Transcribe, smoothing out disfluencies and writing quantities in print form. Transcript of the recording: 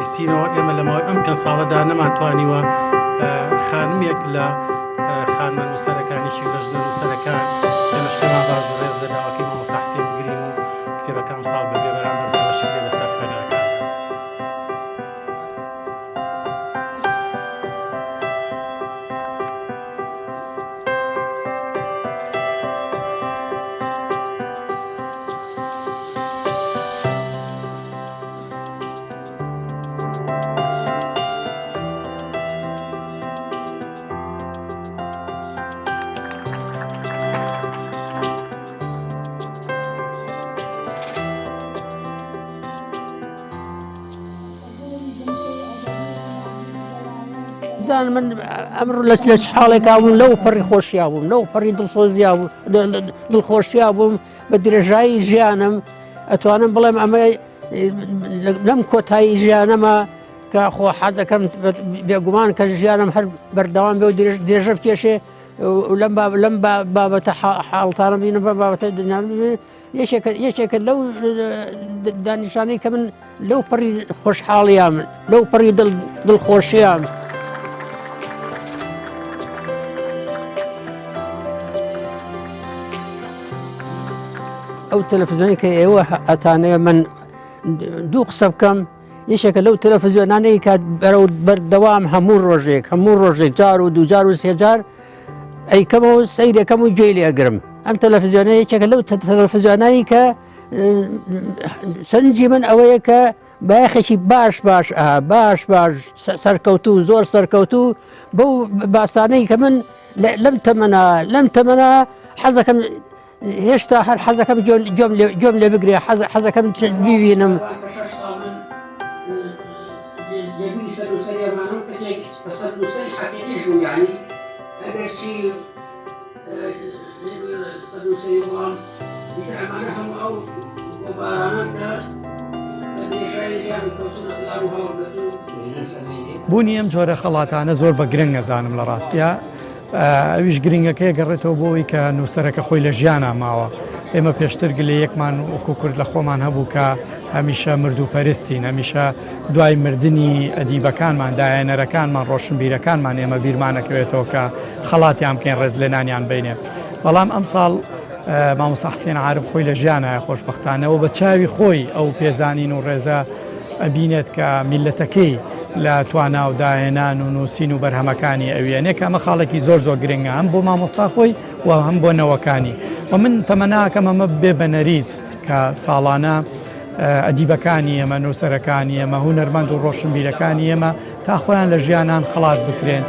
بیستینەوە ئێمە لەماوەی ئەم پێ ساڵەدا نەماتوانیوە خانمێک لە خانمە نووسەرەکانێکی بەژنە نووسەرەکان شتێمان باش ڕێز لەداواکەی مامۆستا حسێن بگرین و کتێبەکە ئەم ساڵ بەبێ بەرامبەر بەشێک بەسەر خوێنەرەکان. زان من ئەمڕ لەس حاڵێکا بووم لەو پەڕی خۆشیا بووم لەو پەڕی دڵسۆزیا بوو دڵخۆشیا بووم بە درێژایی ژیانم ئەتوانم بڵێم ئەمە لەم کۆتایی ژیانەمە کە خۆ حەزەکەم بێگومان کە ژیانم هەر بەردەوام بێ و درێژە بکێشێ لەم بابەتە حاڵتانە بینە بە بابەتە دنیان ببینێ یەکێکە لەو دانیشانەی کە من لەو پەڕی خۆشحاڵیام لەو پەڕی دڵخۆشیام. ئەو تەلەڤیزیۆنی کە ئێوە ئەتانەیە من دوو قسە بکەم یەکێکە لەو تەلەڤیزیۆنانەی کە بەردەوام هەموو ڕۆژێک جار و دووجار و سێجار ئەیکەمەوە سەیرەکەم و گوێی لێ ئەگرم. ئەم تەلەڤیزیۆنە یەکێکە لەو تەلەڤیزیۆنانی کە سەرنجی من ئەوەیە کە بایەخێکی باش سەرکەوتوو زۆر سەرکەوتوو بەو باسانەی کە من لەم تەمەنە حەزەکەم هێشتا هەر حەزەکەم گوێم لێ بگرێ حەزەکەم ببینم. بوونی ئەم جۆرە خەڵاتانە زۆر بە گرنگ ئەزانم لە ڕاستیە. ئەویش گرنگەکەی گەڕێتەوە بۆەوەی کە نووسەرەکە خۆی لە ژیانە ماوە. ئێمە پێشتر لە یەکمان وەکو کورد لە خۆمان هەبوو کە هەمیشە مردوپەرستین، هەمیشە دوای مردنی ئەدیبەکانمان داهێنەرەکانمان ڕۆشنبیرەکانمان ئێمە بیرمانەکەوێتەوە کە خەڵاتیان بکەین ڕێز لێنانیان بینێ. بەڵام ئەم ساڵ مامۆستا حسێن عارف خۆی لە ژیانە خۆشبەختانەوە بە چاوی خۆی ئەو پێزانین و ڕێزە ئەبینێت کە میلەتەکەی لە توانا و داهێنان و نووسین و بەرهەمەکانی ئەوێنێک ئەمە خاڵێکی زۆر گرنگە هەم بۆ مامۆستا خۆی و هەم بۆ نەوەکانی. و من تەمەناکەم ئەمە بێ بەنەریت کە ساڵانە ئەدیبەکانی ئێمە نووسەرەکانی ئێمە هونەرمەند و ڕۆشنبیرەکانی ئێمە تا خۆیان لە ژیانان خەڵات بکرێن.